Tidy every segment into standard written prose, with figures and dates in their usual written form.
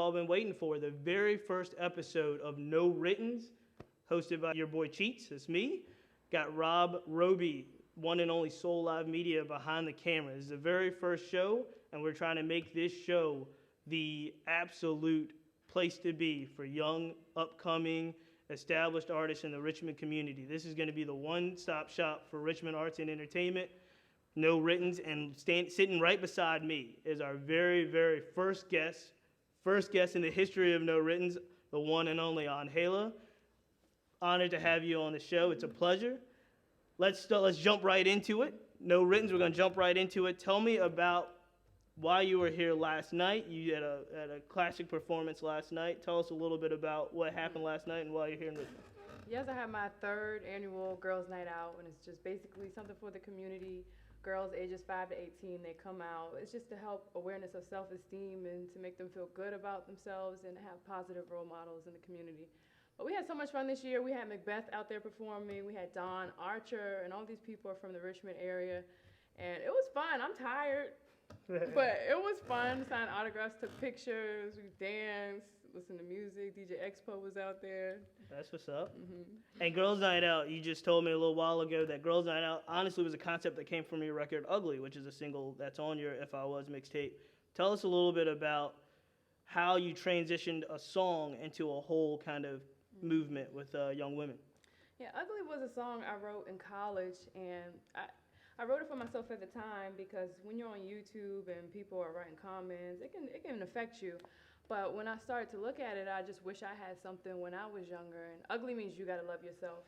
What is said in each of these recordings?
all been waiting for, the very first episode of No Writtens, hosted by your boy Cheats, it's me. Got Rob Roby, one and only Soul Live Media behind the camera. This is the very first show, and we're trying to make this show the absolute place to be for young, upcoming, established artists in the Richmond community. This is going to be the one-stop shop for Richmond arts and entertainment. No Writtens, and sitting right beside me is our very, very first guest in the history of No Writtens, the one and only Anhayla. Honored to have you on the show. It's a pleasure. Let's jump right into it. No Writtens, we're going to jump right into it. Tell me about why you were here last night. You had a classic performance last night. Tell us a little bit about what happened last night and why you're here in Richmond. Yes, I had my third annual Girls Night Out, and it's just basically something for the community. Girls ages 5 to 18, they come out. It's just to help awareness of self-esteem and to make them feel good about themselves and have positive role models in the community. But we had so much fun this year. We had Macbeth out there performing. We had Don Archer, and all these people are from the Richmond area. And it was fun. I'm tired, but it was fun. Signed autographs, took pictures, we danced, listened to music. DJ Expo was out there. That's what's up. Mm-hmm. And Girls Night Out, you just told me a little while ago that Girls Night Out honestly was a concept that came from your record Ugly, which is a single that's on your If I Was mixtape. Tell us a little bit about how you transitioned a song into a whole kind of movement with young women. Yeah, Ugly was a song I wrote in college, and I wrote it for myself at the time because when you're on YouTube and people are writing comments, it can affect you. But when I started to look at it, I just wish I had something when I was younger. And ugly means you gotta love yourself.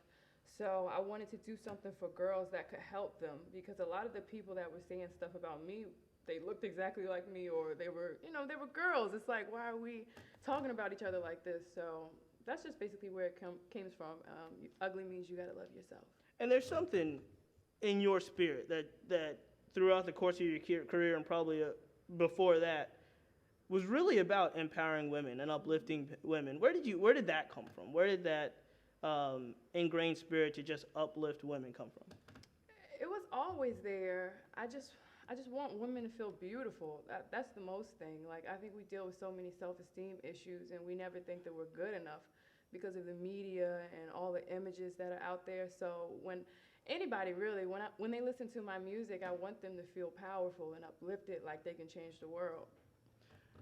So I wanted to do something for girls that could help them, because a lot of the people that were saying stuff about me, they looked exactly like me, or they were girls. It's like, why are we talking about each other like this? So that's just basically where it came from. Ugly means you gotta love yourself. And there's something in your spirit that throughout the course of your career and probably before that was really about empowering women and uplifting women. Where did that come from? Where did that ingrained spirit to just uplift women come from? It was always there. I just want women to feel beautiful. That's the most thing. Like, I think we deal with so many self-esteem issues, and we never think that we're good enough because of the media and all the images that are out there. So when anybody really, when they listen to my music, I want them to feel powerful and uplifted, like they can change the world.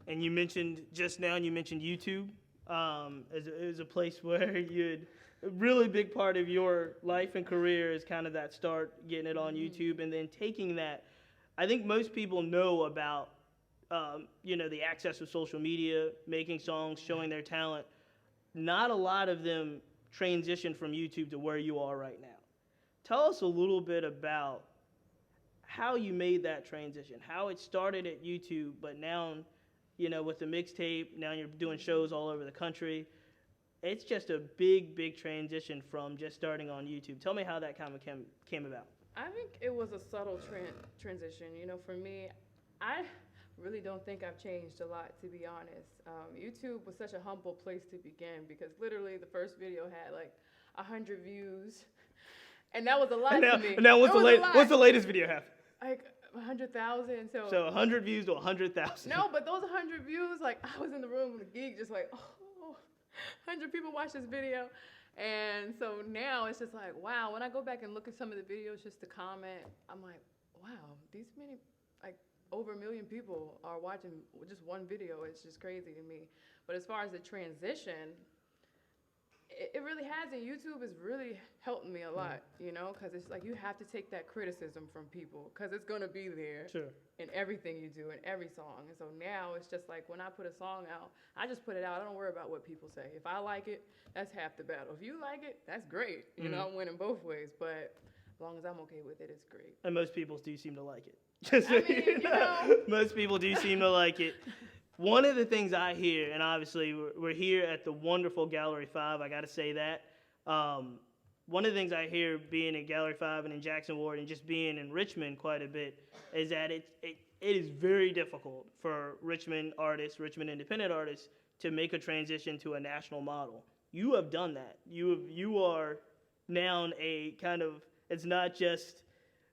And you mentioned just now, YouTube as a place where you'd a really big part of your life and career is kind of that start getting it on YouTube, and then taking that. I think most people know about the access of social media, making songs, showing their talent. Not a lot of them transition from YouTube to where you are right now. Tell us a little bit about how you made that transition, how it started at YouTube, but now, with the mixtape, now you're doing shows all over the country. It's just a big, big transition from just starting on YouTube. Tell me how that kind of came about. I think it was a subtle transition. For me, I really don't think I've changed a lot, to be honest. YouTube was such a humble place to begin, because literally the first video had like 100 views, and that was a lot to me. Now what's the latest video have? Like 100,000. So 100 views to 100,000. No, but those 100 views, like, I was in the room with a geek, just like, 100 people watch this video. And so now it's just like, wow, when I go back and look at some of the videos just to comment, I'm like, wow, these many, like, over 1 million people are watching just one video. It's just crazy to me. But as far as the transition, it really has, and YouTube has really helped me a lot, because it's like you have to take that criticism from people, because it's going to be there in everything you do, in every song. And so now it's just like when I put a song out, I just put it out. I don't worry about what people say. If I like it, that's half the battle. If you like it, that's great. I'm winning both ways. But as long as I'm okay with it, it's great. And most people do seem to like it. Most people do seem to like it. One of the things I hear, and obviously we're here at the wonderful Gallery 5, I got to say that. One of the things I hear being at Gallery 5 and in Jackson Ward and just being in Richmond quite a bit is that it is very difficult for Richmond artists, Richmond independent artists, to make a transition to a national model. You have done that. You are now a kind of, it's not just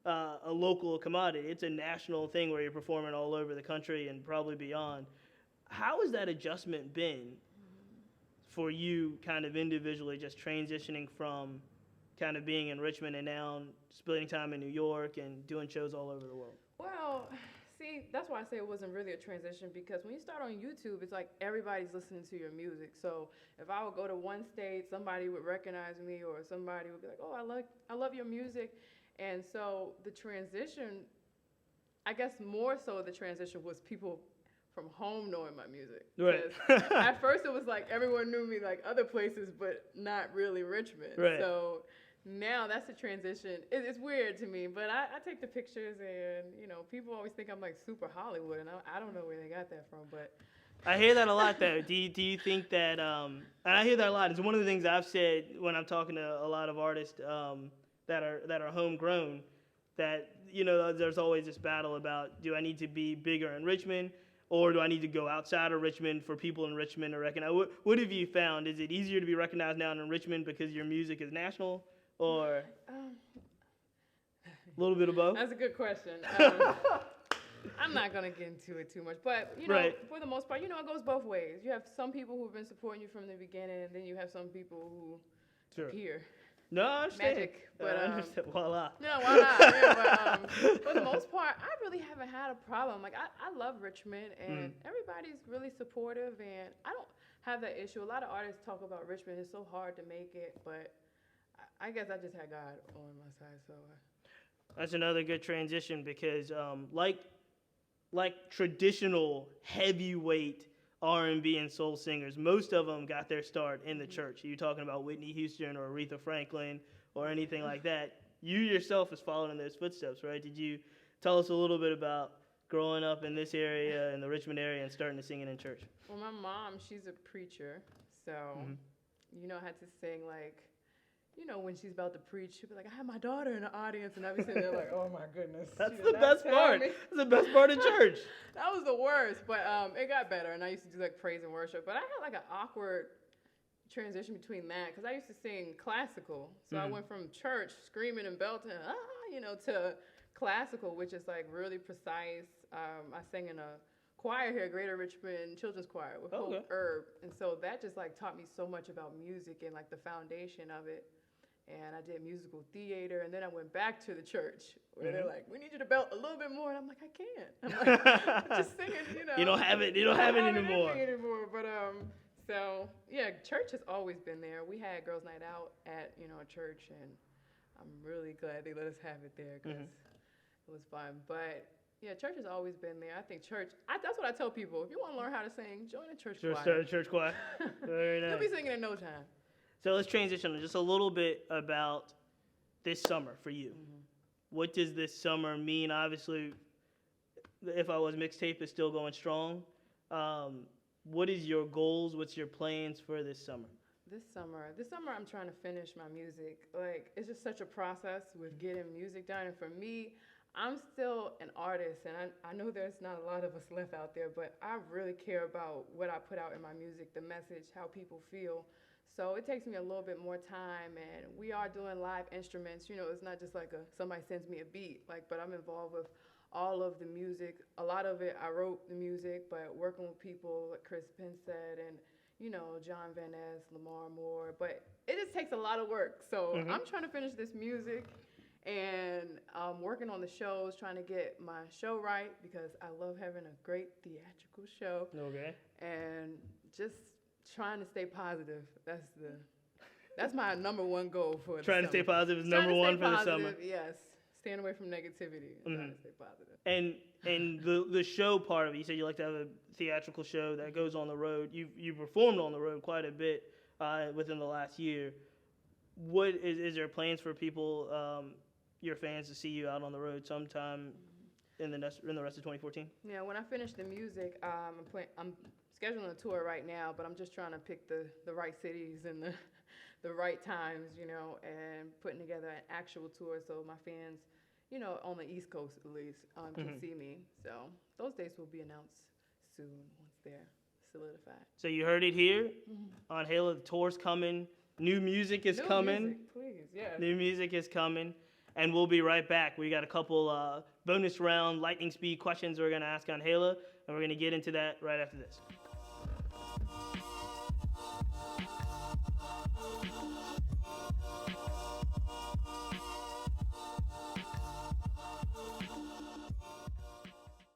a local commodity. It's a national thing where you're performing all over the country and probably beyond. How has that adjustment been for you kind of individually, just transitioning from kind of being in Richmond and now splitting time in New York and doing shows all over the world? Well, see, that's why I say it wasn't really a transition, because when you start on YouTube, it's like everybody's listening to your music. So if I would go to one state, somebody would recognize me, or somebody would be like, "Oh, I love your music," and so the transition, I guess more so the transition was people from home knowing my music. Right. 'Cause at first it was like everyone knew me like other places, but not really Richmond. Right. So now that's the transition. It's weird to me, but I take the pictures, and people always think I'm like super Hollywood, and I don't know where they got that from, but. I hear that a lot, though. Do you think that, and I hear that a lot. It's one of the things I've said when I'm talking to a lot of artists that are homegrown, that, there's always this battle about, do I need to be bigger in Richmond, or do I need to go outside of Richmond for people in Richmond to recognize? What have you found? Is it easier to be recognized now in Richmond because your music is national, or a little bit of both? That's a good question. I'm not going to get into it too much, but, Right. for the most part, it goes both ways. You have some people who've been supporting you from the beginning, and then you have some people who Sure. appear. No, I understand. Magic, but, I understand. Voila. No, why not? Yeah, but for the most part, I really haven't had a problem. Like, I love Richmond, and everybody's really supportive, and I don't have that issue. A lot of artists talk about Richmond. It's so hard to make it, but I guess I just had God on my side, so. That's another good transition, because like traditional heavyweight R&B and soul singers, most of them got their start in the church. You're talking about Whitney Houston or Aretha Franklin or anything like that. You yourself has followed in those footsteps, right? Did you tell us a little bit about growing up in this area, in the Richmond area, and starting to sing it in church? Well, my mom, she's a preacher, so, I had to sing, like, when she's about to preach, she'll be like, I have my daughter in the audience, and I'll be sitting there like, oh my goodness. That's the best part. That's the best part of church. That was the worst, but it got better, and I used to do like praise and worship, but I had like an awkward transition between that, because I used to sing classical, so I went from church screaming and belting, to classical, which is like really precise. I sang in a choir here, Greater Richmond Children's Choir with Hope Herb, and so that just like taught me so much about music and like the foundation of it. And I did musical theater, and then I went back to the church where they're like, "We need you to belt a little bit more," and I'm like, "I can't." I'm like, just singing, You don't have it. You don't have it anymore. But so yeah, church has always been there. We had girls' night out at a church, and I'm really glad they let us have it there because it was fun. But yeah, church has always been there. I think church. That's what I tell people. If you want to learn how to sing, join a church choir. Start a church choir. Very nice. You'll be singing in no time. So let's transition just a little bit about this summer for you. What does this summer mean? Obviously, If I Was Mixtape is still going strong. What is your goals? What's your plans for this summer? This summer I'm trying to finish my music. Like, it's just such a process with getting music done. And for me, I'm still an artist, and I know there's not a lot of us left out there, but I really care about what I put out in my music, the message, how people feel. So it takes me a little bit more time, and we are doing live instruments. It's not just like somebody sends me a beat, but I'm involved with all of the music. A lot of it, I wrote the music, but working with people like Chris Pinsett and, John Van Ness, Lamar Moore. But it just takes a lot of work. So I'm trying to finish this music, and I'm working on the shows, trying to get my show right, because I love having a great theatrical show. Okay. And just trying to stay positive. That's my number one goal for the Trying to summer. stay positive is number one for the summer. Yes. Staying away from negativity and trying to stay positive. And the show part of it, you said you like to have a theatrical show that goes on the road. You performed on the road quite a bit within the last year. What is there plans for people, your fans, to see you out on the road sometime in the rest of 2014? Yeah, when I finish the music, I'm scheduling a tour right now, but I'm just trying to pick the right cities and the right times, and putting together an actual tour so my fans, on the East Coast at least, can see me. So those dates will be announced soon once they're solidified. So you heard it here. Anhayla, the tour's coming. New music is coming. Music, please, yes. New music is coming. And we'll be right back. We got a couple bonus round lightning speed questions we're going to ask Anhayla. And we're going to get into that right after this.